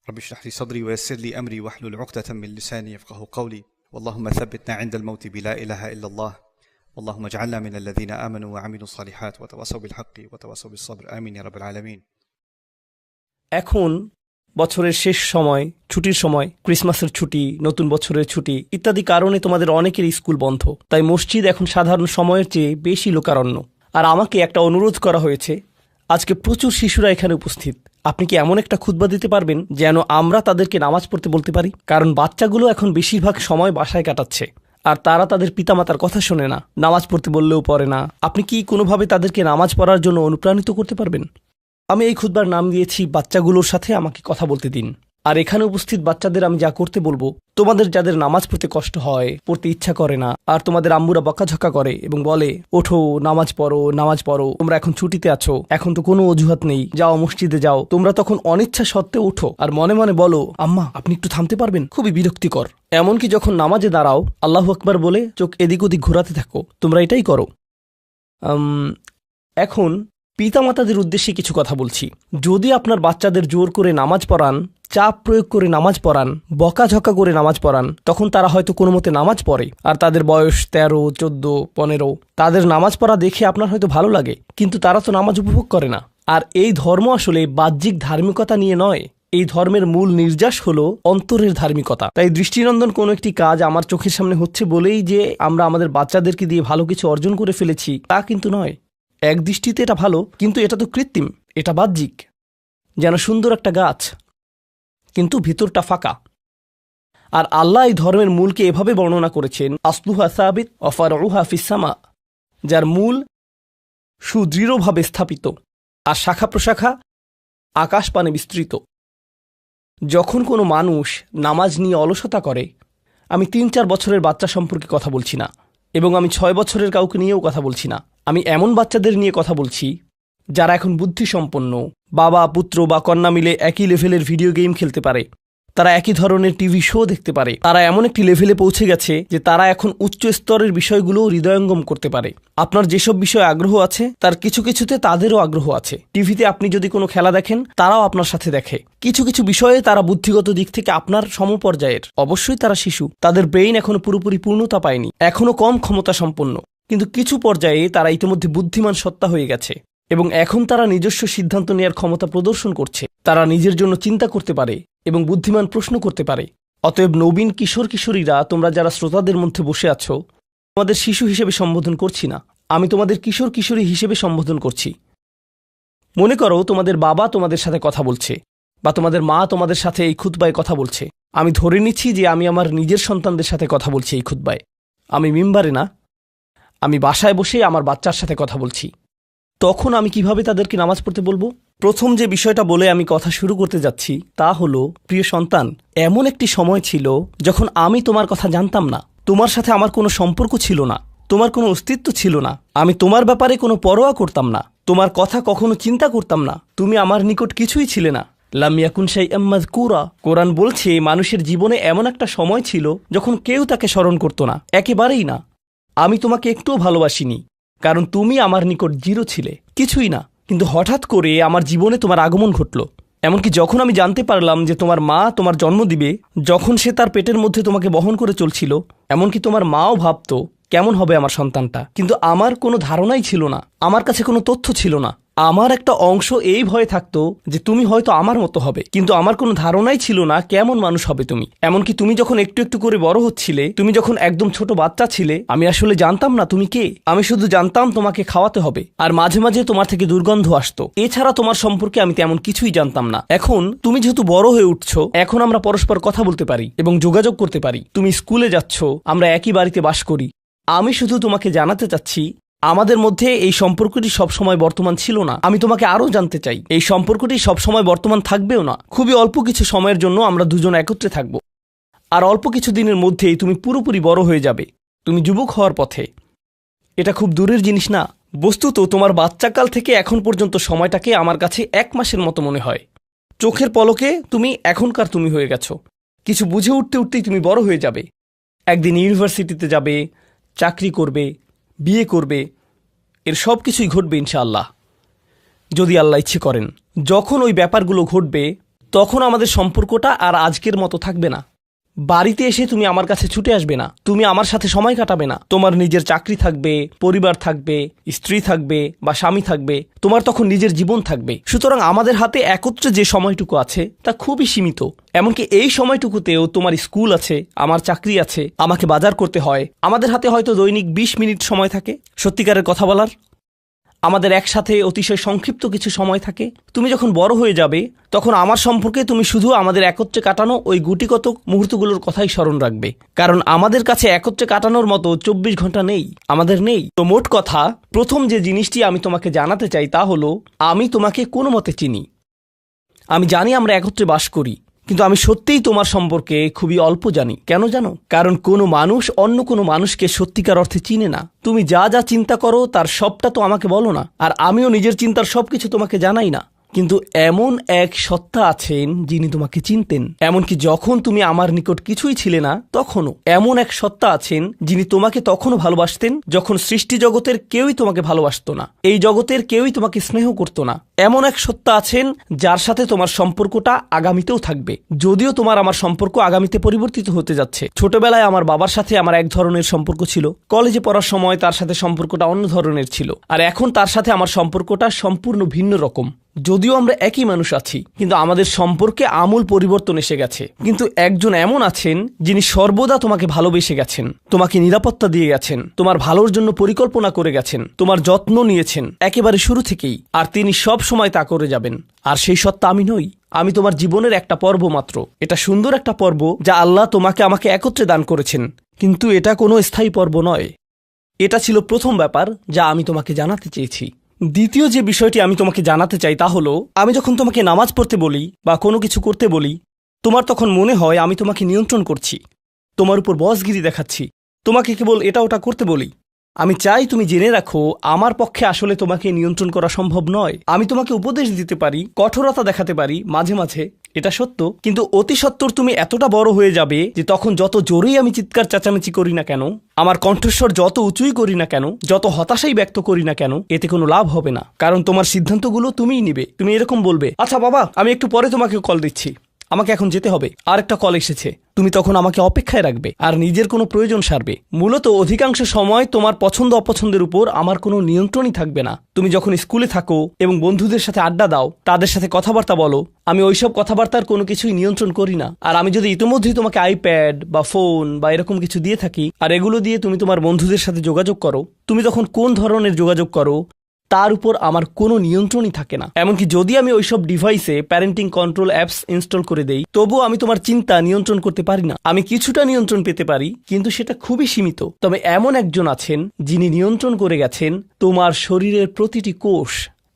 رب اشرح لي صدري ويسر لي أمري واحلل عقدة من لساني يفقهوا قولي اللهم ثبتنا عند الموت بلا إله إلا الله اللهم اجعلنا من الذين آمنوا وعملوا الصالحات وتواصوا بالحق وتواصوا بالصبر آمين يا رب العالمين। এখন বছরের শেষ সময়, ছুটির সময়, ক্রিসমাসের ছুটি, নতুন বছরের ছুটি ইত্যাদি কারণে তোমাদের অনেকের স্কুল বন্ধ। তাই মসজিদ এখন সাধারণ সময়ের চেয়ে বেশি লোকারণ্য। আর আমাকে একটা অনুরোধ করা হয়েছে, আজকে প্রচুর শিশুরা এখানে উপস্থিত। আপনি কি এমন একটা খুতবা দিতে পারবেন যেন আমরা তাদেরকে নামাজ পড়তে বলতে পারি? কারণ বাচ্চাগুলো এখন বেশিরভাগ সময় বাসায় কাটাচ্ছে আর তারা তাদের পিতামাতার কথা শোনে না, নামাজ পড়তে বললেও পড়ে না। আপনি কি কোনোভাবে তাদেরকে নামাজ পড়ার জন্য অনুপ্রাণিত করতে পারবেন? আমি এই খুতবার নাম দিয়েছি বাচ্চাগুলোর সাথে আমাকে কথা বলতে দিন। আর এখানে উপস্থিত বাচ্চাদের আমি যা করতে বলবো, তোমাদের যাদের নামাজ পড়তে কষ্ট হয়, পড়তে ইচ্ছা করে না, আর তোমাদের আম্মুরা বকাঝকা করে এবং বলে ওঠো নামাজ পড়ো, তোমরা এখন ছুটিতে আছো, এখন তো কোনো অজুহাত নেই, যাও মসজিদে যাও, তোমরা তখন অনিচ্ছা সত্ত্বেও ওঠো আর মনে মনে বলো আম্মা আপনি একটু থামতে পারবেন, খুবই বিরক্তিকর। এমনকি যখন নামাজে দাঁড়াও আল্লাহু আকবার বলে চোখ এদিক ওদিক ঘোরাতে থাকো, তোমরা এটাই করো। এখন পিতামাতাদের উদ্দেশ্যে কিছু কথা বলছি। যদি আপনার বাচ্চাদের জোর করে নামাজ পড়ান, চাপ প্রয়োগ করে নামাজ পড়ান, বকাঝকা করে নামাজ পড়ান, তখন তারা হয়তো কোনো মতে নামাজ পড়ে আর তাদের বয়স 13, 14, 15। তাদের নামাজ পড়া দেখে আপনার হয়তো ভালো লাগে, কিন্তু তারা তো নামাজ উপভোগ করে না। আর এই ধর্ম আসলে বাহ্যিক ধার্মিকতা নিয়ে নয়, এই ধর্মের মূল নির্যাস হলো অন্তরের ধার্মিকতা। তাই দৃষ্টিনন্দন কোনো একটি কাজ আমার চোখের সামনে হচ্ছে বলেই যে আমরা আমাদের বাচ্চাদেরকে দিয়ে ভালো কিছু অর্জন করে ফেলেছি তা কিন্তু নয়। এক দৃষ্টিতে এটা ভালো, কিন্তু এটা তো কৃত্রিম, এটা বাহ্যিক, যেন সুন্দর একটা গাছ কিন্তু ভিতরটা ফাঁকা। আর আল্লাহ এই ধর্মের মূলকে এভাবে বর্ণনা করেছেন, আসলুহা সাবিত ওয়া ফারউহা ফিস সামা, যার মূল সুদৃঢ়ভাবে স্থাপিত আর শাখা প্রশাখা আকাশ পানে বিস্তৃত। যখন কোনো মানুষ নামাজ নিয়ে অলসতা করে, আমি 3-4 বছরের বাচ্চা সম্পর্কে কথা বলছি না, এবং আমি 6 বছরের কাউকে নিয়েও কথা বলছি না। আমি এমন বাচ্চাদের নিয়ে কথা বলছি যারা এখন বুদ্ধিসম্পন্ন, বাবা পুত্র বা কন্যা মিলে একই লেভেলের ভিডিও গেম খেলতে পারে, তারা একই ধরনের টিভি শো দেখতে পারে, তারা এমন একটি লেভেলে পৌঁছে গেছে যে তারা এখন উচ্চ স্তরের বিষয়গুলো হৃদয়ঙ্গম করতে পারে। আপনার যেসব বিষয়ে আগ্রহ আছে তার কিছু কিছুতে তাদেরও আগ্রহ আছে। টিভিতে আপনি যদি কোনো খেলা দেখেন, তারাও আপনার সাথে দেখে। কিছু কিছু বিষয়ে তারা বুদ্ধিগত দিক থেকে আপনার সমপর্যায়ের। অবশ্যই তারা শিশু, তাদের ব্রেইন এখনো পুরোপুরি পূর্ণতা পায়নি, এখনো কম ক্ষমতা সম্পন্ন, কিন্তু কিছু পর্যায়ে তারা ইতিমধ্যে বুদ্ধিমান সত্তা হয়ে গেছে এবং এখন তারা নিজস্ব সিদ্ধান্ত নেওয়ার ক্ষমতা প্রদর্শন করছে। তারা নিজের জন্য চিন্তা করতে পারে এবং বুদ্ধিমান প্রশ্ন করতে পারে। অতএব নবীন কিশোর কিশোরীরা, তোমরা যারা শ্রোতাদের মধ্যে বসে আছো, তোমাদের শিশু হিসেবে সম্বোধন করছি না, আমি তোমাদের কিশোর কিশোরী হিসেবে সম্বোধন করছি। মনে করো তোমাদের বাবা তোমাদের সাথে কথা বলছে বা তোমাদের মা তোমাদের সাথে এই খুতবায় কথা বলছে। আমি ধরে নিচ্ছি যে আমি আমার নিজের সন্তানদের সাথে কথা বলছি এই খুতবায়। আমি মিম্বারে না, আমি বাসায় বসে আমার বাচ্চার সাথে কথা বলছি। তখন আমি কিভাবে তাদেরকে নামাজ পড়তে বলবো? প্রথম যে বিষয়টা বলে আমি কথা শুরু করতে যাচ্ছি তা হলো, প্রিয় সন্তান, এমন একটি সময় ছিল যখন আমি তোমার কথা জানতাম না, তোমার সাথে আমার কোনো সম্পর্ক ছিল না, তোমার কোনো অস্তিত্ব ছিল না, আমি তোমার ব্যাপারে কোনো পরোয়া করতাম না, তোমার কথা কখনো চিন্তা করতাম না, তুমি আমার নিকট কিছুই ছিলে না। লাম ইয়াকুন শাইআম মাযকুরা। কোরআন বলছে মানুষের জীবনে এমন একটা সময় ছিল যখন কেউ তাকে স্মরণ করত না, একেবারেই না। আমি তোমাকে একটুও ভালোবাসিনি, কারণ তুমি আমার নিকট জিরো ছিলে, কিছুই না। কিন্তু হঠাৎ করে আমার জীবনে তোমার আগমন ঘটল। এমনকি যখন আমি জানতে পারলাম যে তোমার মা তোমার জন্ম দিবে, যখন সে তার পেটের মধ্যে তোমাকে বহন করে চলছিল, এমনকি তোমার মাও ভাবত কেমন হবে আমার সন্তানটা, কিন্তু আমার কোনো ধারণাই ছিল না, আমার কাছে কোনো তথ্য ছিল না। আমার একটা অংশ এই ভয়ে থাকতো যে তুমি হয়তো আমার মতো হবে, কিন্তু আমার কোনো ধারণাই ছিল না কেমন মানুষ হবে তুমি। এমনকি তুমি যখন একটু একটু করে বড় হচ্ছিলে, তুমি যখন একদম ছোট বাচ্চা ছিলে, আমি আসলে জানতাম না তুমি কে। আমি শুধু জানতাম তোমাকে খাওয়াতে হবে, আর মাঝে মাঝে তোমার থেকে দুর্গন্ধ আসতো। এছাড়া তোমার সম্পর্কে আমি তেমন কিছুই জানতাম না। এখন তুমি যেহেতু বড় হয়ে উঠছো, এখন আমরা পরস্পর কথা বলতে পারি এবং যোগাযোগ করতে পারি। তুমি স্কুলে যাচ্ছ, আমরা একই বাড়িতে বাস করি। আমি শুধু তোমাকে জানাতে চাচ্ছি, আমাদের মধ্যে এই সম্পর্কটি সবসময় বর্তমান ছিল না। আমি তোমাকে আরও জানতে চাই, এই সম্পর্কটি সবসময় বর্তমান থাকবেও না। খুবই অল্প কিছু সময়ের জন্য আমরা দুজন একত্রে থাকব, আর অল্প কিছু দিনের মধ্যেই তুমি পুরোপুরি বড় হয়ে যাবে, তুমি যুবক হওয়ার পথে। এটা খুব দূরের জিনিস না। বস্তুত তোমার বাচ্চাকাল থেকে এখন পর্যন্ত সময়টাকে আমার কাছে 1 মাসের মতো মনে হয়। চোখের পলকে তুমি এখনকার তুমি হয়ে গেছো। কিছু বুঝে উঠতে উঠতেই তুমি বড় হয়ে যাবে। একদিন ইউনিভার্সিটিতে যাবে, চাকরি করবে, বিয়ে করবে, এর সব কিছুই ঘটবে ইনশাআল্লাহ, যদি আল্লাহ ইচ্ছে করেন। যখন ওই ব্যাপারগুলো ঘটবে তখন আমাদের সম্পর্কটা আর আজকের মতো থাকবে না। বাড়িতে এসে তুমি আমার কাছে ছুটে আসবে না, তুমি আমার সাথে সময় কাটাবে না, তোমার নিজের চাকরি থাকবে, পরিবার থাকবে, স্ত্রী থাকবে বা স্বামী থাকবে, তোমার তখন নিজের জীবন থাকবে। সুতরাং আমাদের হাতে একত্রে যে সময়টুকু আছে তা খুবই সীমিত। এমনকি এই সময়টুকুতেও তোমার স্কুল আছে, আমার চাকরি আছে, আমাকে বাজার করতে হয়। আমাদের হাতে হয়তো দৈনিক 20 মিনিট সময় থাকে সত্যিকারের কথা বলার। আমাদের একসাথে অতিশয় সংক্ষিপ্ত কিছু সময় থাকে। তুমি যখন বড় হয়ে যাবে তখন আমার সম্পর্কে তুমি শুধু আমাদের একত্রে কাটানো ওই গুটিকত মুহূর্তগুলোর কথাই স্মরণ রাখবে, কারণ আমাদের কাছে একত্রে কাটানোর মতো 24 ঘন্টা নেই, আমাদের নেই। তো মোট কথা, প্রথম যে জিনিসটি আমি তোমাকে জানাতে চাই তা হলো, আমি তোমাকে কোনো মতে চিনি। আমি জানি আমরা একত্রে বাস করি, কিন্তু আমি সত্যিই তোমার সম্পর্কে খুবই অল্প জানি। কেন জানো? কারণ কোনো মানুষ অন্য কোনো মানুষকে সত্যিকার অর্থে চিনে না। তুমি যা যা চিন্তা করো তার সবটা তো আমাকে বলো না, আর আমিও নিজের চিন্তার সবকিছু তোমাকে জানাই না। কিন্তু এমন এক সত্তা আছেন যিনি তোমাকে চিনতেন, এমনকি যখন তুমি আমার নিকট কিছুই ছিলে না তখনও। এমন এক সত্তা আছেন যিনি তোমাকে তখনও ভালোবাসতেন যখন সৃষ্টি জগতের কেউই তোমাকে ভালোবাসতো না, এই জগতের কেউই তোমাকে স্নেহ করতো না। এমন এক সত্তা আছেন যার সাথে তোমার সম্পর্কটা আগামীতেও থাকবে, যদিও তোমার আমার সম্পর্ক আগামীতে পরিবর্তিত হতে যাচ্ছে। ছোটবেলায় আমার বাবার সাথে আমার এক ধরনের সম্পর্ক ছিল, কলেজে পড়ার সময় তার সাথে সম্পর্কটা অন্য ধরনের ছিল, আর এখন তার সাথে আমার সম্পর্কটা সম্পূর্ণ ভিন্ন রকম। যদিও আমরা একই মানুষ আছি, কিন্তু আমাদের সম্পর্কে আমূল পরিবর্তন এসে গেছে। কিন্তু একজন এমন আছেন যিনি সর্বদা তোমাকে ভালোবেসে গেছেন, তোমাকে নিরাপত্তা দিয়ে গেছেন, তোমার ভালোর জন্য পরিকল্পনা করে গেছেন, তোমার যত্ন নিয়েছেন একেবারে শুরু থেকেই, আর তিনি সব সময় তা করে যাবেন। আর সেই সত্তা আমি নই, আমি তোমার জীবনের একটা পর্ব মাত্র। এটা সুন্দর একটা পর্ব যা আল্লাহ তোমাকে আমাকে একত্রে দান করেছেন, কিন্তু এটা কোনো স্থায়ী পর্ব নয়। এটা ছিল প্রথম ব্যাপার যা আমি তোমাকে জানাতে চেয়েছি। দ্বিতীয় যে বিষয়টি আমি তোমাকে জানাতে চাই তা হলো, আমি যখন তোমাকে নামাজ পড়তে বলি বা কোনো কিছু করতে বলি, তোমার তখন মনে হয় আমি তোমাকে নিয়ন্ত্রণ করছি, তোমার উপর বসগিরি দেখাচ্ছি, তোমাকে কেবল এটা ওটা করতে বলি। আমি চাই তুমি জেনে রাখো, আমার পক্ষে আসলে তোমাকে নিয়ন্ত্রণ করা সম্ভব নয়। আমি তোমাকে উপদেশ দিতে পারি, কঠোরতা দেখাতে পারি মাঝে মাঝে, এটা সত্য, কিন্তু অতি সত্বর তুমি এতটা বড় হয়ে যাবে যে তখন যত জোরেই আমি চিৎকার চেঁচামেচি করি না কেন, আমার কণ্ঠস্বর যত উঁচুই করি না কেন, যত হতাশাই ব্যক্ত করি না কেন, এতে কোনো লাভ হবে না। কারণ তোমার সিদ্ধান্তগুলো তুমিই নিবে। তুমি এরকম বলবে, আচ্ছা বাবা, আমি একটু পরে তোমাকে কল দিচ্ছি, আমাকে এখন যেতে হবে, আর একটা কল এসেছে। তুমি তখন আমাকে অপেক্ষায় রাখবে আর নিজের কোনো প্রয়োজন সারবে। মূলত অধিকাংশ সময় তোমার পছন্দ অপছন্দের উপর আমার কোনো নিয়ন্ত্রণই থাকবে না। তুমি যখন স্কুলে থাকো এবং বন্ধুদের সাথে আড্ডা দাও, তাদের সাথে কথাবার্তা বলো, আমি ওইসব কথাবার্তার কোনো কিছুই নিয়ন্ত্রণ করি না। আর আমি যদি ইতিমধ্যেই তোমাকে আইপ্যাড বা ফোন বা এরকম কিছু দিয়ে থাকি, আর এগুলো দিয়ে তুমি তোমার বন্ধুদের সাথে যোগাযোগ করো, তুমি তখন কোন ধরনের যোগাযোগ করো তার উপর আমার কোনো নিয়ন্ত্রণই থাকে না। এমনকি যদি আমি ওইসব ডিভাইসে প্যারেন্টিং কন্ট্রোল অ্যাপস ইনস্টল করে দেই, তবুও আমি তোমার চিন্তা নিয়ন্ত্রণ করতে পারি না। আমি কিছুটা নিয়ন্ত্রণ পেতে পারি, কিন্তু সেটা খুবই সীমিত। তবে এমন একজন আছেন যিনি নিয়ন্ত্রণ করে গেছেন তোমার শরীরের প্রতিটি কোষ।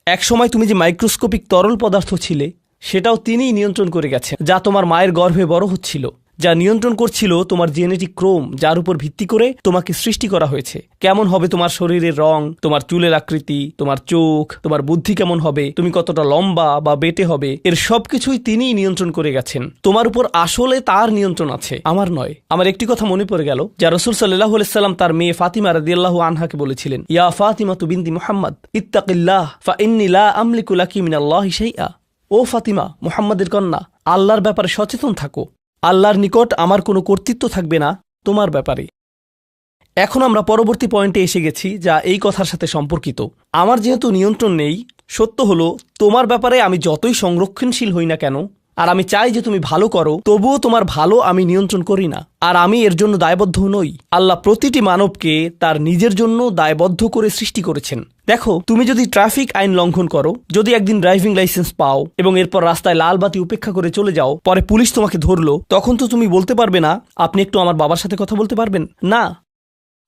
একসময় তুমি যে মাইক্রোস্কোপিক তরল পদার্থ ছিলে, সেটাও তিনিই নিয়ন্ত্রণ করে গেছেন, যা তোমার মায়ের গর্ভে বড় হচ্ছিল, যা নিয়ন্ত্রণ করছিল তোমার জেনেটিক ক্রোম, যার উপর ভিত্তি করে তোমাকে সৃষ্টি করা হয়েছে। কেমন হবে তোমার শরীরের রং, তোমার চুলের আকৃতি, তোমার চোখ, তোমার বুদ্ধি কেমন হবে, তুমি কতটা লম্বা বা বেটে হবে, এর সবকিছুই তিনিই নিয়ন্ত্রণ করে গেছেন। তোমার উপর আসলে তার নিয়ন্ত্রণ আছে, আমার নয়। আমার একটি কথা মনে পড়ে গেল, যা রাসূল সাল্লাল্লাহু আলাইহি সাল্লাম তার মেয়ে ফাতিমা রাদিয়াল্লাহু আনহাকে বলেছিলেন, ইয়া ফাতিমা বিনতি মুহাম্মদ ইত্তাকিল্লাহ ফা ইন্নী লা আমলিকু লাকি মিনাল্লাহি শাইআ। ও ফাতিমা, মুহাম্মাদের কন্যা, আল্লাহর ব্যাপারে সচেতন থাকো। আল্লাহর নিকট আমার কোনো কর্তৃত্ব থাকবে না তোমার ব্যাপারে। এখন আমরা পরবর্তী পয়েন্টে এসে গেছি, যা এই কথার সাথে সম্পর্কিত। আমার যেহেতু নিয়ন্ত্রণ নেই, সত্য হলো তোমার ব্যাপারে আমি যতই সংরক্ষণশীল হই না কেন, আর আমি চাই যে তুমি ভালো করো, তবুও তোমার ভালো আমি নিয়ন্ত্রণ করি না, আর আমি এর জন্য দায়বদ্ধ নই। আল্লাহ প্রতিটি মানবকে তার নিজের জন্য দায়বদ্ধ করে সৃষ্টি করেছেন। দেখো, তুমি যদি ট্রাফিক আইন লঙ্ঘন করো, যদি একদিন ড্রাইভিং লাইসেন্স পাও এবং এরপর রাস্তায় লাল বাতি উপেক্ষা করে চলে যাও, পরে পুলিশ তোমাকে ধরলো, তখন তো তুমি বলতে পারবে না, আপনি একটু আমার বাবার সাথে কথা বলতে পারবেন না।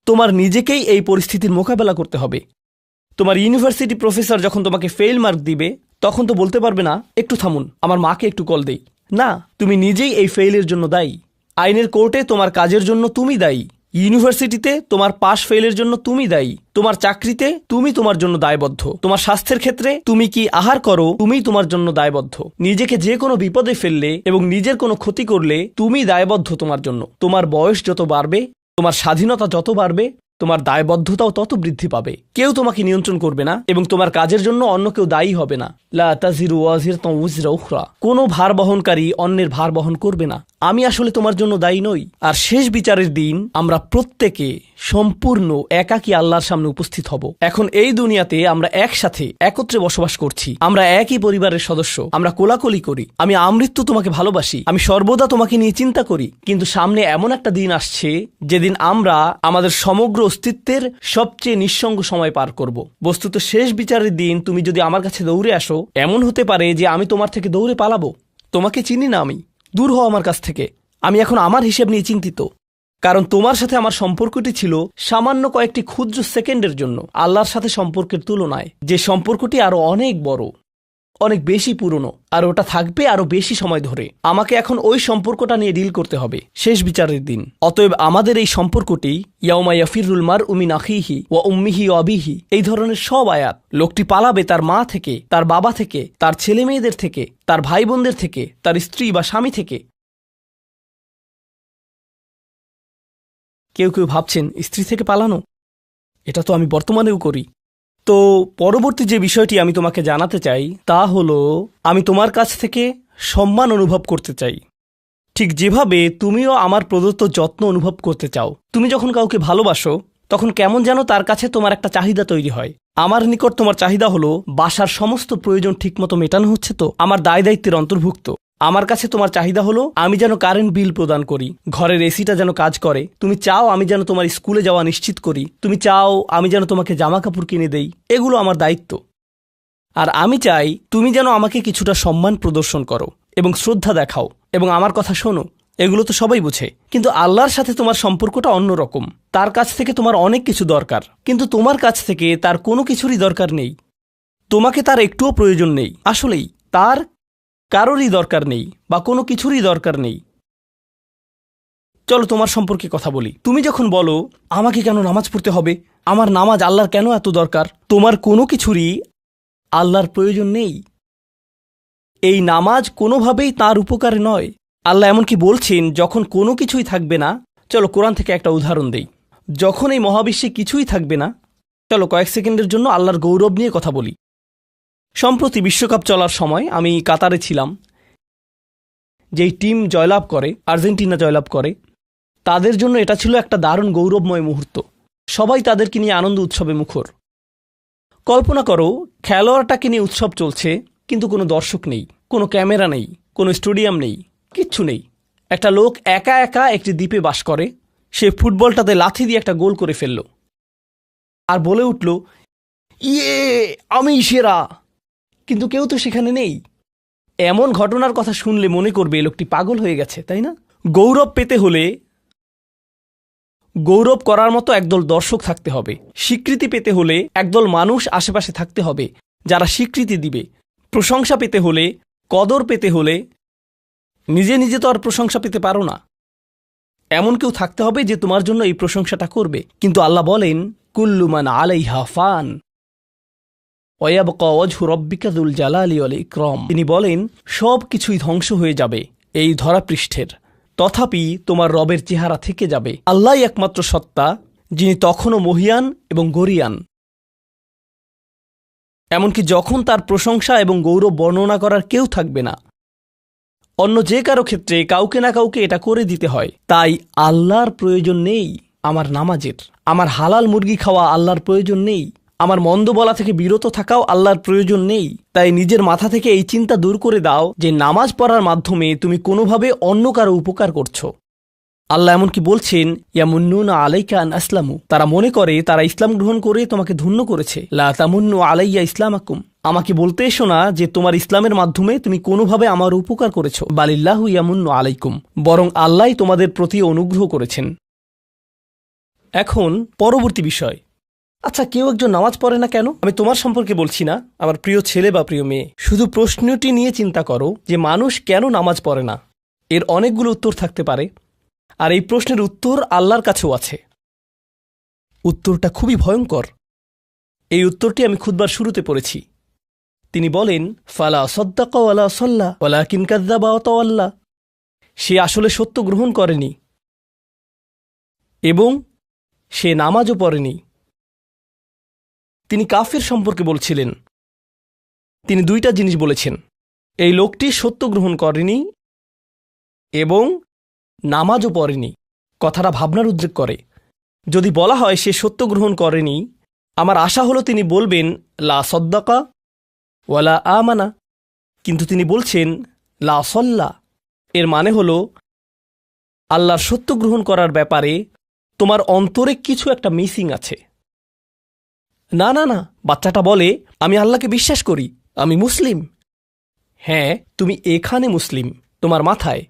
তোমার নিজেকেই এই পরিস্থিতির মোকাবেলা করতে হবে। তোমার ইউনিভার্সিটি প্রফেসর যখন তোমাকে ফেল মার্ক দিবে, তখন তো বলতে পারবে না, একটু থামুন, আমার মাকে একটু কল দেই। না, তুমি নিজেই এই ফেইলের জন্য দায়ী। আইনের কোর্টে তোমার কাজের জন্য তুমি দায়ী, ইউনিভার্সিটিতে তোমার পাস ফেলের জন্য তুমি দায়ী, তোমার চাকরিতে তুমি তোমার জন্য দায়বদ্ধ, তোমার স্বাস্থ্যের ক্ষেত্রে তুমি কি আহার করো তুমি তোমার জন্য দায়বদ্ধ। নিজেকে যে কোনো বিপদে ফেললে এবং নিজের কোনো ক্ষতি করলে তুমি দায়বদ্ধ তোমার জন্য। তোমার বয়স যত বাড়বে, তোমার স্বাধীনতা যত বাড়বে, তোমার দায়বদ্ধতাও তত বৃদ্ধি পাবে। কেউ তোমাকে নিয়ন্ত্রণ করবে না এবং তোমার কাজের জন্য অন্য কেউ দায়ী হবে না। লা তাজিরু ওয়াজিরাতুন উযরা উখরা, কোনো ভার বহনকারী অন্যের ভার বহন করবে না। আমি আসলে তোমার জন্য দায়ী নই। আর শেষ বিচারের দিন আমরা প্রত্যেকে সম্পূর্ণ একাকী আল্লাহর সামনে উপস্থিত হব। এখন এই দুনিয়াতে আমরা একসাথে একত্রে বসবাস করছি, আমরা একই পরিবারের সদস্য, আমরা কোলাকুলি করি, আমি আমৃত্যু তোমাকে ভালোবাসি, আমি সর্বদা তোমাকে নিয়ে চিন্তা করি। কিন্তু সামনে এমন একটা দিন আসছে যেদিন আমরা আমাদের সমগ্র অস্তিত্বের সবচেয়ে নিঃসঙ্গ সময় পার করব। বস্তুত শেষ বিচারের দিন তুমি যদি আমার কাছে দৌড়ে আসো, এমন হতে পারে যে আমি তোমার থেকে দৌড়ে পালাবো। তোমাকে চিনি না আমি, দূর হও আমার কাছ থেকে। আমি এখন আমার হিসেব নিয়ে চিন্তিত, কারণ তোমার সাথে আমার সম্পর্কটি ছিল সামান্য কয়েকটি ক্ষুদ্র সেকেন্ডের জন্য আল্লাহর সাথে সম্পর্কের তুলনায়, যে সম্পর্কটি আরো অনেক বড়, অনেক বেশি পুরনো, আর ওটা থাকবে আরো বেশি সময় ধরে। আমাকে এখন ওই সম্পর্কটা নিয়ে ডিল করতে হবে শেষ বিচারের দিন। অতএব আমাদের এই সম্পর্কটি ইয়াউমা ইয়াফিরুল মারউ মিন আখিহি ওয়া উম্মিহি ওয়া আবিহি, এই ধরনের সব আয়াত। লোকটি পালাবে তার মা থেকে, তার বাবা থেকে, তার ছেলে মেয়েদের থেকে, তার ভাই বোনদের থেকে, তার স্ত্রী বা স্বামী থেকে। কেউ কেউ ভাবছেন স্ত্রী থেকে পালানো, এটা তো আমি বর্তমানেও করি। তো পরবর্তী যে বিষয়টি আমি তোমাকে জানাতে চাই তা হলো, আমি তোমার কাছ থেকে সম্মান অনুভব করতে চাই, ঠিক যেভাবে তুমিও আমার প্রদত্ত যত্ন অনুভব করতে চাও। তুমি যখন কাউকে ভালোবাসো তখন কেমন যেন তার কাছে তোমার একটা চাহিদা তৈরি হয়। আমার নিকট তোমার চাহিদা হলো বাসার সমস্ত প্রয়োজন ঠিকমতো মেটানো হচ্ছে তো, আমার দায় দায়িত্বের অন্তর্ভুক্ত। আমার কাছে তোমার চাহিদা হলো আমি যেন কারেন্ট বিল প্রদান করি, ঘরের এসিটা যেন কাজ করে। তুমি চাও আমি যেন তোমার স্কুলে যাওয়া নিশ্চিত করি, তুমি চাও আমি যেন তোমাকে জামা কাপড় কিনে দেই। এগুলো আমার দায়িত্ব। আর আমি চাই তুমি যেন আমাকে কিছুটা সম্মান প্রদর্শন করো এবং শ্রদ্ধা দেখাও এবং আমার কথা শোনো। এগুলো তো সবাই বুঝে, কিন্তু আল্লাহর সাথে তোমার সম্পর্কটা অন্যরকম। তার কাছ থেকে তোমার অনেক কিছু দরকার, কিন্তু তোমার কাছ থেকে তার কোনো কিছুরই দরকার নেই। তোমাকে তার একটুও প্রয়োজন নেই, আসলেই তার কারোরই দরকার নেই বা কোনো কিছুরই দরকার নেই। চলো তোমার সম্পর্কে কথা বলি। তুমি যখন বলো আমাকে কেন নামাজ পড়তে হবে, আমার নামাজ আল্লাহর কেন এত দরকার, তোমার কোনো কিছুরই আল্লাহর প্রয়োজন নেই। এই নামাজ কোনোভাবেই তার উপকারে নয়। আল্লাহ এমনকি বলছেন যখন কোনো কিছুই থাকবে না, চলো কোরআন থেকে একটা উদাহরণ দেই। যখন এই মহাবিশ্বে কিছুই থাকবে না, চলো কয়েক সেকেন্ডের জন্য আল্লাহর গৌরব নিয়ে কথা বলি। সম্প্রতি বিশ্বকাপ চলার সময় আমি কাতারে ছিলাম। যেই টিম জয়লাভ করে, আর্জেন্টিনা জয়লাভ করে, তাদের জন্য এটা ছিল একটা দারুণ গৌরবময় মুহূর্ত। সবাই তাদেরকে নিয়ে আনন্দ উৎসবে মুখর। কল্পনা করো খেলোয়াড়টাকে নিয়ে উৎসব চলছে, কিন্তু কোনো দর্শক নেই, কোনো ক্যামেরা নেই, কোনো স্টেডিয়াম নেই, কিচ্ছু নেই। একটা লোক একা একা একটি দ্বীপে বাস করে, সে ফুটবলটাতে লাথি দিয়ে একটা গোল করে ফেলল আর বলে উঠল, ইয়ে আমি সেরা। কিন্তু কেউ তো সেখানে নেই। এমন ঘটনার কথা শুনলে মনে করবে এই লোকটি পাগল হয়ে গেছে, তাই না? গৌরব পেতে হলে গৌরব করার মতো একদল দর্শক থাকতে হবে। স্বীকৃতি পেতে হলে একদল মানুষ আশেপাশে থাকতে হবে যারা স্বীকৃতি দিবে। প্রশংসা পেতে হলে, কদর পেতে হলে নিজে নিজে তো আর প্রশংসা পেতে পারো না। এমন কেউ থাকতে হবে যে তোমার জন্য এই প্রশংসাটা করবে। কিন্তু আল্লাহ বলেন, কুল্লু মান আলাইহা ফান ওয়ায়াবকা ওয়াজহু রাব্বিকা যুল জালালি ওয়াল ইকরাম। তিনি বলেন সব কিছুই ধ্বংস হয়ে যাবে এই ধরাপৃষ্ঠের, তথাপি তোমার রবের চেহারা থেকে যাবে। আল্লাহই একমাত্র সত্তা, যিনি তখনও মহিয়ান এবং গরিয়ান। এমনকি যখন তার প্রশংসা এবং গৌরব বর্ণনা করার কেউ থাকবে না, অন্য যে কারো ক্ষেত্রে কাউকে না কাউকে এটা করে দিতে হয়। তাই আল্লাহর প্রয়োজন নেই আমার নামাজের, আমার হালাল মুরগি খাওয়া আল্লাহর প্রয়োজন নেই, আমার মন্দ বলা থেকে বিরত থাকাও আল্লাহর প্রয়োজন নেই। তাই নিজের মাথা থেকে এই চিন্তা দূর করে দাও যে নামাজ পড়ার মাধ্যমে তুমি কোনোভাবে অন্য কারো উপকার করছো। আল্লাহ এমনকি বলছেন, ইয়ামুন্নুনা আলাইকা আন আসলামু, তারা মনে করে তারা ইসলাম গ্রহণ করে তোমাকে ধন্য করেছে। লা তামুন্নু আলাইয়া ইসলামাকুম, আমাকে বলতে এসো না যে তোমার ইসলামের মাধ্যমে তুমি কোনোভাবে আমার উপকার করেছো। বালিল্লাহু ইয়ামুন্নু আলাইকুম, বরং আল্লাহই তোমাদের প্রতি অনুগ্রহ করেছেন। এখন পরবর্তী বিষয়, আচ্ছা কেউ একজন নামাজ পড়ে না কেন? আমি তোমার সম্পর্কে বলছি না, আমার প্রিয় ছেলে বা প্রিয় মেয়ে। শুধু প্রশ্নটি নিয়ে চিন্তা করো যে মানুষ কেন নামাজ পড়ে না। এর অনেকগুলো উত্তর থাকতে পারে, আর এই প্রশ্নের উত্তর আল্লাহর কাছেও আছে। উত্তরটা খুবই ভয়ঙ্কর। এই উত্তরটি আমি খুতবার শুরুতে পড়েছি। তিনি বলেন, ফালা সাদ্দাকা ওয়ালা সাল্লা ওয়ালাকিন কাযযাবা ওয়া তাওয়াল্লা, সে আসলে সত্য গ্রহণ করেনি এবং সে নামাজও পড়েনি। তিনি কাফের সম্পর্কে বলছিলেন। তিনি দুইটা জিনিস বলেছেন, এই লোকটি সত্য গ্রহণ করেনি এবং নামাজও পড়েনি। কথাটা ভাবনার উদ্রেক করে। যদি বলা হয় সে সত্য গ্রহণ করেনি, আমার আশা হলো তিনি বলবেন লা সদ্দাকা ওয়ালা আমানা, কিন্তু তিনি বলছেন লা সল্লা। এর মানে হলো আল্লাহর সত্য গ্রহণ করার ব্যাপারে তোমার অন্তরে কিছু একটা মিসিং আছে। না না না, বাচ্চাটা বলে আমি আল্লাহকে বিশ্বাস করি, আমি মুসলিম। হ্যাঁ, তুমি এখানে মুসলিম, তোমার মাথায়,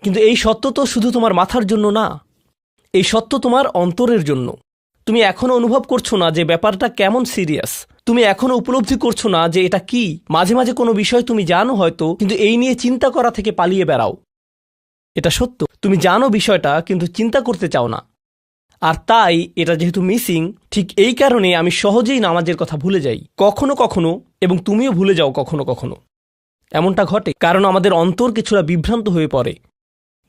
কিন্তু এই সত্য তো শুধু তোমার মাথার জন্য না, এই সত্য তোমার অন্তরের জন্য। তুমি এখনো অনুভব করছো না যে ব্যাপারটা কেমন সিরিয়াস। তুমি এখনো উপলব্ধি করছো না যে এটা কি। মাঝে মাঝে কোনো বিষয় তুমি জানো হয়তো, কিন্তু এই নিয়ে চিন্তা করা থেকে পালিয়ে বেড়াও। এটা সত্য, তুমি জানো বিষয়টা কিন্তু চিন্তা করতে চাও না। আর তাই এটা যেহেতু মিসিং, ঠিক এই কারণে আমি সহজেই নামাজের কথা ভুলে যাই কখনো কখনো, এবং তুমিও ভুলে যাও কখনো কখনো। এমনটা ঘটে কারণ আমাদের অন্তর কিছুটা বিভ্রান্ত হয়ে পড়ে।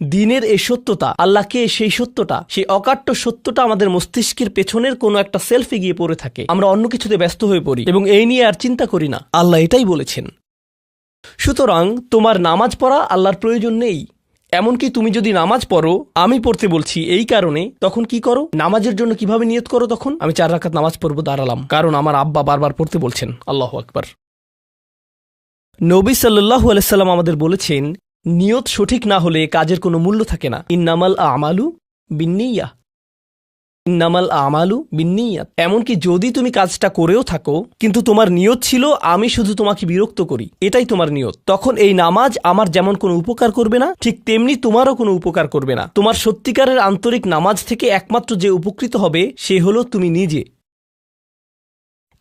দিনের এই সত্যতা, আল্লাহকে সেই সত্যটা, সেই অকাট্য সত্যটা আমাদের মস্তিষ্কের পেছনের কোনো একটা সেলফে গিয়ে পড়ে থাকে। আমরা অন্য কিছুতে ব্যস্ত হয়ে পড়ি এবং এই নিয়ে আর চিন্তা করি না। আল্লাহ এটাই বলেছেন। সুতরাং তোমার নামাজ পড়া আল্লাহর প্রয়োজন নেই। এমনকি তুমি যদি নামাজ পড়ো, আমি পড়তে বলছি এই কারণে, তখন কি করো? নামাজের জন্য কিভাবে নিয়ত করো? তখন আমি 4 রাকাত নামাজ পড়বো, দাঁড়ালাম, কারণ আমার আব্বা বারবার পড়তে বলছেন। আল্লাহু আকবার। নবী সাল্লাল্লাহু আলাইহি সাল্লাম আমাদের বলেছেন, নিয়ত সঠিক না হলে কাজের কোনো মূল্য থাকে না। ইন্নামাল আমালু বিন্নিয়াহ, ইন্নামাল আমালু বিন্নিয়াত। এমনকি যদি তুমি কাজটা করেও থাকো কিন্তু তোমার নিয়ত ছিল আমি শুধু তোমাকে বিরক্ত করি, এটাই তোমার নিয়ত, তখন এই নামাজ আমার যেমন কোনো উপকার করবে না, ঠিক তেমনি তোমারও কোনো উপকার করবে না। তোমার সত্যিকারের আন্তরিক নামাজ থেকে একমাত্র যে উপকৃত হবে সে হলো তুমি নিজে।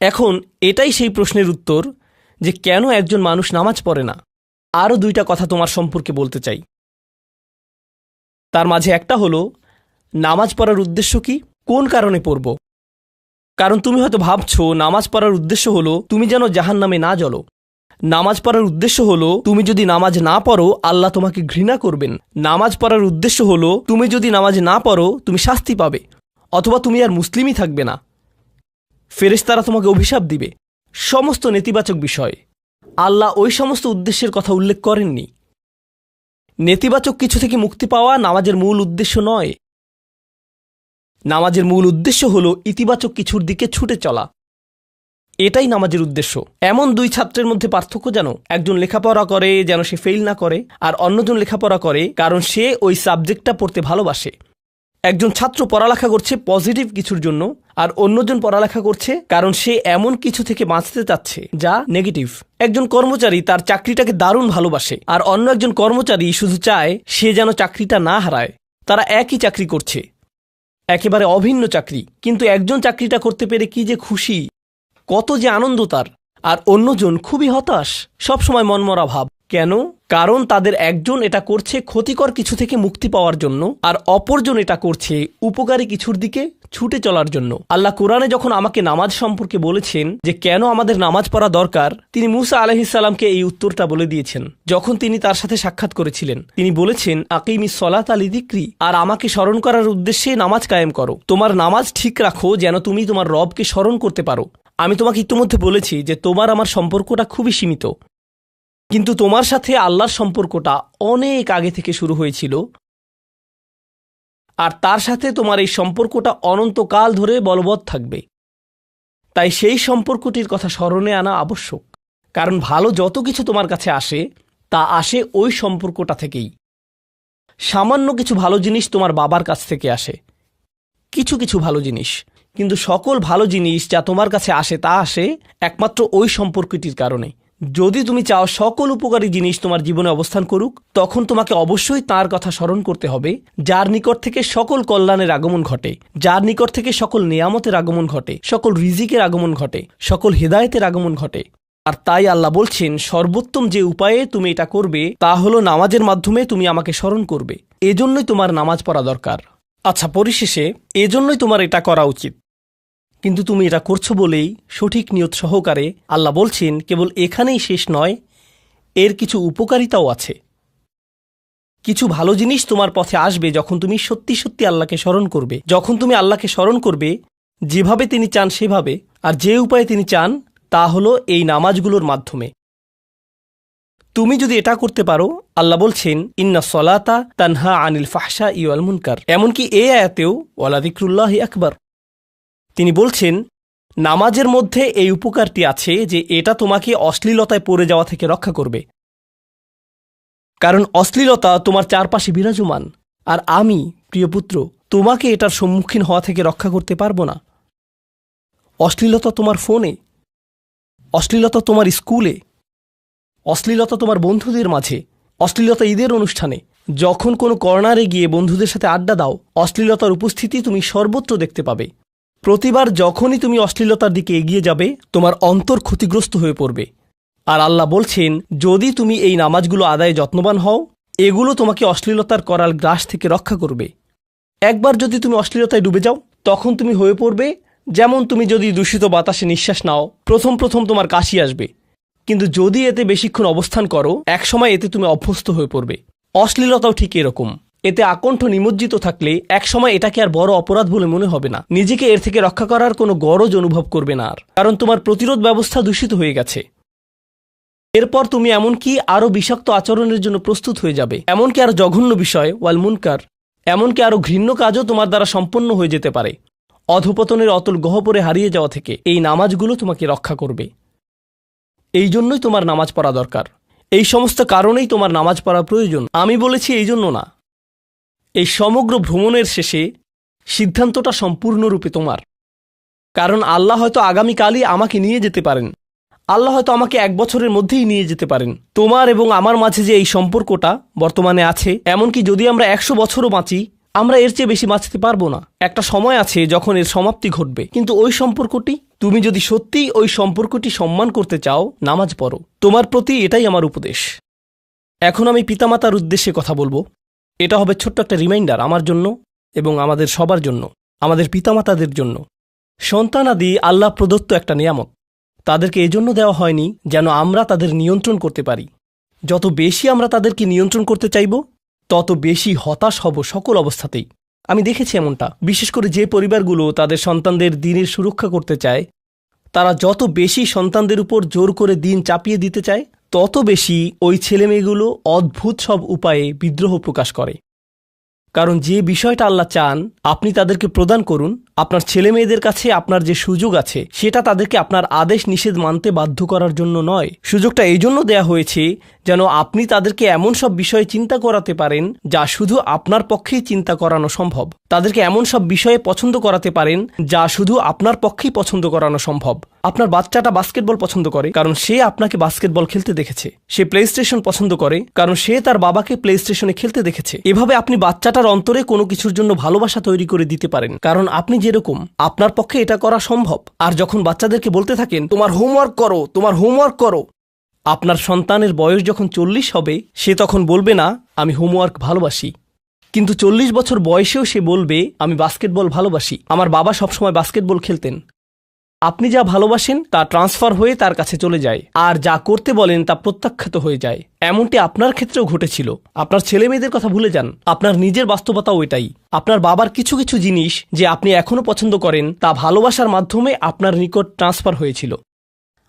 এখন এটাই সেই প্রশ্নের উত্তর যে কেন একজন মানুষ নামাজ পড়ে না। আরও 2টা কথা তোমার সম্পর্কে বলতে চাই। তার মাঝে একটা হলো নামাজ পড়ার উদ্দেশ্য কি, কোন কারণে পড়ব। কারণ তুমি হয়তো ভাবছো নামাজ পড়ার উদ্দেশ্য হলো তুমি যেন জাহান্নামে না জ্বলো। নামাজ পড়ার উদ্দেশ্য হলো তুমি যদি নামাজ না পড়ো আল্লাহ তোমাকে ঘৃণা করবেন। নামাজ পড়ার উদ্দেশ্য হলো তুমি যদি নামাজ না পড়ো তুমি শাস্তি পাবে, অথবা তুমি আর মুসলিমই থাকবে না, ফেরেশতারা তোমাকে অভিশাপ দিবে। সমস্ত নেতিবাচক বিষয়। আল্লাহ ওই সমস্ত উদ্দেশ্যের কথা উল্লেখ করেননি। নেতিবাচক কিছু থেকে মুক্তি পাওয়া নামাজের মূল উদ্দেশ্য নয়। নামাজের মূল উদ্দেশ্য হলো ইতিবাচক কিছুর দিকে ছুটে চলা, এটাই নামাজের উদ্দেশ্য। এমন 2 ছাত্রের মধ্যে পার্থক্য যেন একজন লেখাপড়া করে যেন সে ফেল না করে, আর অন্যজন লেখাপড়া করে কারণ সে ওই সাবজেক্টটা পড়তে ভালোবাসে। একজন ছাত্র পড়ালেখা করছে পজিটিভ কিছুর জন্য, আর অন্যজন পড়ালেখা করছে কারণ সে এমন কিছু থেকে বাঁচতে চাচ্ছে যা নেগেটিভ। একজন কর্মচারী তার চাকরিটাকে দারুণ ভালোবাসে, আর অন্য একজন কর্মচারী শুধু চায় সে যেন চাকরিটা না হারায়। তারা একই চাকরি করছে, একেবারে অভিন্ন চাকরি, কিন্তু একজন চাকরিটা করতে পেরে কি যে খুশি, কত যে আনন্দ তার, আর অন্যজন খুবই হতাশ, সবসময় মনমরা ভাব। কেন? কারণ তাদের একজন এটা করছে ক্ষতিকর কিছু থেকে মুক্তি পাওয়ার জন্য, আর অপরজন এটা করছে উপকারী কিছুর দিকে ছুটে চলার জন্য। আল্লাহ কোরআনে যখন আমাকে নামাজ সম্পর্কে বলেছেন যে কেন আমাদের নামাজ পড়া দরকার, তিনি মূসা আলাইহিস সালামকে এই উত্তরটা বলে দিয়েছেন। যখন তিনি তার সাথে সাক্ষাৎ করেছিলেন তিনি বলেছেন, আকিমিস সলাতা লিযিকরি, আর আমাকে স্মরণ করার উদ্দেশ্যে নামাজ কায়েম করো। তোমার নামাজ ঠিক রাখো যেন তুমি তোমার রবকে স্মরণ করতে পারো। আমি তোমাকে ইতিমধ্যে বলেছি যে তোমার আমার সম্পর্কটা খুবই সীমিত, কিন্তু তোমার সাথে আল্লাহর সম্পর্কটা অনেক আগে থেকে শুরু হয়েছিল, আর তার সাথে তোমার এই সম্পর্কটা অনন্তকাল ধরে বলবৎ থাকবে। তাই সেই সম্পর্কটির কথা স্মরণে আনা আবশ্যক, কারণ ভালো যত কিছু তোমার কাছে আসে তা আসে ওই সম্পর্কটা থেকেই। সামান্য কিছু ভালো জিনিস তোমার বাবার কাছ থেকে আসে, কিছু কিছু ভালো জিনিস, কিন্তু সকল ভালো জিনিস যা তোমার কাছে আসে তা আসে একমাত্র ওই সম্পর্কটির কারণে। যদি তুমি চাও সকল উপকারী জিনিস তোমার জীবনে অবস্থান করুক, তখন তোমাকে অবশ্যই তার কথা স্মরণ করতে হবে যার নিকট থেকে সকল কল্যাণের আগমন ঘটে, যার নিকট থেকে সকল নিয়ামতের আগমন ঘটে, সকল রিজিকের আগমন ঘটে, সকল হেদায়েতের আগমন ঘটে। আর তাই আল্লাহ বলছেন সর্বোত্তম যে উপায়ে তুমি এটা করবে তা হলো নামাজের মাধ্যমে তুমি আমাকে স্মরণ করবে। এজন্যই তোমার নামাজ পড়া দরকার। আচ্ছা, পরিশেষে এজন্যই তোমার এটা করা উচিত, কিন্তু তুমি এটা করছো বলেই সঠিক নিয়ত সহকারে। আল্লাহ বলছেন কেবল এখানেই শেষ নয়, এর কিছু উপকারিতাও আছে। কিছু ভালো জিনিস তোমার পথে আসবে যখন তুমি সত্যি সত্যি আল্লাহকে স্মরণ করবে। যখন তুমি আল্লাহকে স্মরণ করবে যেভাবে তিনি চান সেভাবে, আর যে উপায়ে তিনি চান তা হলো এই নামাজগুলোর মাধ্যমে। তুমি যদি এটা করতে পারো, আল্লাহ বলছেন ইন্না সলাতা তানহা আনিল ফাহশা ওয়াল মুনকার। এমনকি এই আয়াতেও ওয়ালা যিকরুল্লাহি আকবার, তিনি বলছেন নামাজের মধ্যে এই উপকারটি আছে যে এটা তোমাকে অশ্লীলতায় পড়ে যাওয়া থেকে রক্ষা করবে। কারণ অশ্লীলতা তোমার চারপাশে বিরাজমান, আর আমি প্রিয় পুত্র তোমাকে এটার সম্মুখীন হওয়া থেকে রক্ষা করতে পারবো না। অশ্লীলতা তোমার ফোনে, অশ্লীলতা তোমার স্কুলে, অশ্লীলতা তোমার বন্ধুদের মাঝে, অশ্লীলতা ঈদের অনুষ্ঠানে, যখন কোনো কর্নারে গিয়ে বন্ধুদের সাথে আড্ডা দাও, অশ্লীলতার উপস্থিতি তুমি সর্বত্র দেখতে পাবে। প্রতিবার যখনই তুমি অশ্লীলতার দিকে এগিয়ে যাবে তোমার অন্তর ক্ষতিগ্রস্ত হয়ে পড়বে। আর আল্লাহ বলছেন যদি তুমি এই নামাজগুলো আদায়ে যত্নবান হও, এগুলো তোমাকে অশ্লীলতার করাল গ্রাস থেকে রক্ষা করবে। একবার যদি তুমি অশ্লীলতায় ডুবে যাও, তখন তুমি হয়ে পড়বে যেমন তুমি যদি দূষিত বাতাসে নিঃশ্বাস নাও, প্রথম তোমার কাশি আসবে, কিন্তু যদি এতে বেশিক্ষণ অবস্থান করো একসময় এতে তুমি অভ্যস্ত হয়ে পড়বে। অশ্লীলতাও ঠিক এরকম, এতে আকণ্ঠ নিমজ্জিত থাকলে একসময় এটাকে আর বড় অপরাধ বলে মনে হবে না, নিজেকে এর থেকে রক্ষা করার কোনো গরজ অনুভব করবে না আর, কারণ তোমার প্রতিরোধ ব্যবস্থা দূষিত হয়ে গেছে। এরপর তুমি এমনকি আরও বিষাক্ত আচরণের জন্য প্রস্তুত হয়ে যাবে, এমনকি আরও জঘন্য বিষয় ওয়াল মুনকার, এমনকি আরও ঘৃণ্য কাজও তোমার দ্বারা সম্পন্ন হয়ে যেতে পারে। অধপতনের অতল গহ্বরে হারিয়ে যাওয়া থেকে এই নামাজগুলো তোমাকে রক্ষা করবে। এই জন্যই তোমার নামাজ পড়া দরকার, এই সমস্ত কারণেই তোমার নামাজ পড়া প্রয়োজন। আমি বলেছি এই জন্য না, এই সমগ্র ভ্রমণের শেষে সিদ্ধান্তটা সম্পূর্ণরূপে তোমার। কারণ আল্লাহ হয়তো আগামীকালই আমাকে নিয়ে যেতে পারেন, আল্লাহ হয়তো আমাকে 1 বছরের মধ্যেই নিয়ে যেতে পারেন। তোমার এবং আমার মাঝে যে এই সম্পর্কটা বর্তমানে আছে, এমনকি যদি আমরা 100 বছরও বাঁচি, আমরা এর চেয়ে বেশি বাঁচতে পারবো না। একটা সময় আছে যখন এর সমাপ্তি ঘটবে, কিন্তু ওই সম্পর্কটি, তুমি যদি সত্যিই ওই সম্পর্কটি সম্মান করতে চাও, নামাজ পড়ো। তোমার প্রতি এটাই আমার উপদেশ। এখন আমি পিতামাতার উদ্দেশ্যে কথা বলবো। এটা হবে ছোট্ট একটা রিমাইন্ডার আমার জন্য এবং আমাদের সবার জন্য, আমাদের পিতামাতাদের জন্য। সন্তানাদি আল্লাহ প্রদত্ত একটা নিয়ামত, তাদেরকে এজন্য দেওয়া হয়নি যেন আমরা তাদের নিয়ন্ত্রণ করতে পারি। যত বেশি আমরা তাদেরকে নিয়ন্ত্রণ করতে চাইব, তত বেশি হতাশ হব সকল অবস্থাতেই। আমি দেখেছি এমনটা, বিশেষ করে যে পরিবারগুলো তাদের সন্তানদের দিনের সুরক্ষা করতে চায়, তারা যত বেশি সন্তানদের উপর জোর করে দিন চাপিয়ে দিতে চায়, তত বেশি ওই ছেলেমেয়েগুলো অদ্ভুত সব উপায়ে বিদ্রোহ প্রকাশ করে। কারণ যে বিষয়টা আল্লাহ চান আপনি তাদেরকে প্রদান করুন, আপনার ছেলেমেয়েদের কাছে আপনার যে সুযোগ আছে সেটা তাদেরকে আপনার আদেশ নিষেধ মানতে বাধ্য করার জন্য নয়। সুযোগটা এই জন্য দেয়া হয়েছে যেন আপনি তাদেরকে এমন সব বিষয়ে চিন্তা করাতে পারেন যা শুধু আপনার পক্ষেই চিন্তা করানো সম্ভব। তাদেরকে এমন সব বিষয়ে পছন্দ করাতে পারেন যা শুধু আপনার পক্ষেই পছন্দ করানো সম্ভব। আপনার বাচ্চাটা বাস্কেটবল পছন্দ করে কারণ সে আপনাকে বাস্কেটবল খেলতে দেখেছে। সে প্লে স্টেশন পছন্দ করে কারণ সে তার বাবাকে প্লে স্টেশনে খেলতে দেখেছে। এভাবে আপনি বাচ্চাটার অন্তরে কোনো কিছুর জন্য ভালোবাসা তৈরি করে দিতে পারেন, কারণ আপনি যেরকম আপনার পক্ষে এটা করা সম্ভব। আর যখন বাচ্চাদেরকে বলতে থাকেন তোমার হোমওয়ার্ক করো, তোমার হোমওয়ার্ক করো, আপনার সন্তানের বয়স যখন 40 হবে সে তখন বলবে না আমি হোমওয়ার্ক ভালোবাসি, কিন্তু 40 বছর বয়সেও সে বলবে আমি বাস্কেটবল ভালোবাসি, আমার বাবা সবসময় বাস্কেটবল খেলতেন। আপনি যা ভালোবাসেন তা ট্রান্সফার হয়ে তার কাছে চলে যায়, আর যা করতে বলেন তা প্রত্যাখ্যাত হয়ে যায়। এমনটি আপনার ক্ষেত্রেও ঘটেছিল। আপনার ছেলে মেয়েদের কথা ভুলে যান, আপনার নিজের বাস্তবতাও এটাই। আপনার বাবার কিছু কিছু জিনিস যে আপনি এখনও পছন্দ করেন তা ভালোবাসার মাধ্যমে আপনার নিকট ট্রান্সফার হয়েছিল,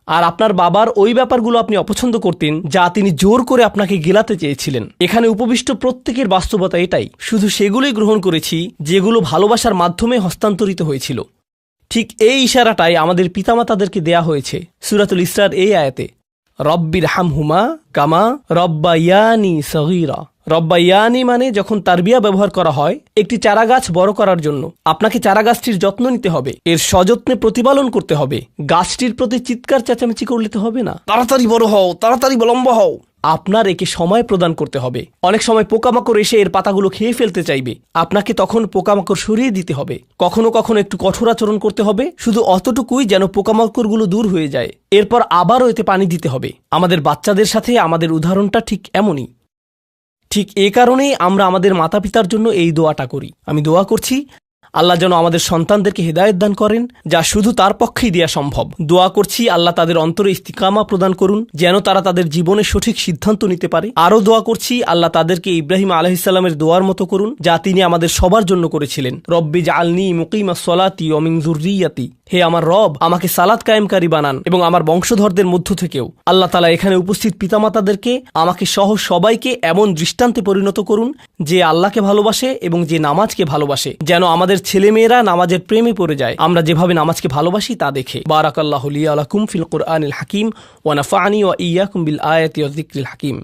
আর আপনার বাবার ওই ব্যাপারগুলো আপনি অপছন্দ করতেন যা তিনি জোর করে আপনাকে গেলাতে চেয়েছিলেন। এখানে উপবিষ্ট প্রত্যেকের বাস্তবতা এটাই, শুধু সেগুলোই গ্রহণ করেছি যেগুলো ভালোবাসার মাধ্যমে হস্তান্তরিত হয়েছিল। ঠিক এই ইশারাটাই আমাদের পিতামাতাদেরকে দেয়া হয়েছে সূরাতুল ইসরার এই আয়াতে, রব্বির হামহুমা কামা রব্বায়ানি সগীরা। রব্বায়ানি মানে যখন তারবিয়া ব্যবহার করা হয় একটি চারাগাছ বড় করার জন্য, আপনাকে চারাগাছটির যত্ন নিতে হবে, এর সযত্নে প্রতিপালন করতে হবে। গাছটির প্রতি চিৎকার চেঁচামেচি করলে তো হবে না, তাড়াতাড়ি বড় হও, তাড়াতাড়ি লম্বা হও। আপনার একে সময় প্রদান করতে হবে। অনেক সময় পোকামাকড় এসে এর পাতাগুলো খেয়ে ফেলতে চাইবে, আপনাকে তখন পোকামাকড় সরিয়ে দিতে হবে। কখনো কখনো একটু কঠোর আচরণ করতে হবে, শুধু অতটুকুই যেন পোকামাকড়গুলো দূর হয়ে যায়। এরপর আবারও এতে পানি দিতে হবে। আমাদের বাচ্চাদের সাথে আমাদের উদাহরণটা ঠিক এমনই। ঠিক এ কারণেই আমরা আমাদের মাতা পিতার জন্য এই দোয়াটা করি। আমি দোয়া করছি আল্লাহ যেন আমাদের সন্তানদেরকে হেদায়েত দান করেন, যা শুধু তার পক্ষেই দেয়া সম্ভব। দোয়া করছি আল্লাহ তাদের অন্তরে ইস্তিকামা প্রদান করুন, যেন তারা তাদের জীবনে সঠিক সিদ্ধান্ত নিতে পারে। আরও দোয়া করছি আল্লাহ তাদেরকে ইব্রাহিম আলাইহিসসালামের দোয়ার মতো করুন, যা তিনি আমাদের সবার জন্য করেছিলেন। রব্বি জাআলনি মুকিমাস সলাতি ওয়া মিন যুররিয়াতি, হে আমার রব, আমাকে সালাত কায়েমকারী বানান এবং আমার বংশধরদের মধ্য থেকেও। আল্লাহ তাআলা এখানে উপস্থিত পিতামাতাদেরকে, আমাকে সহ সবাইকে এমন দৃষ্টান্তে পরিণত করুন যে আল্লাহকে ভালোবাসে এবং যে নামাজকে ভালোবাসে, যেন আমাদের ছেলেমেয়েরা নামাজের প্রেমে পড়ে যায় আমরা যেভাবে নামাজকে ভালোবাসি তা দেখে। বারাকাল্লাহু লি ওয়া লাকুম ফিল কুরআনিল হাকিম ওয়া নাফা'নি ওয়া ইয়্যাকুম বিল আয়াতি ওয়াজ যিকরিল হাকিম।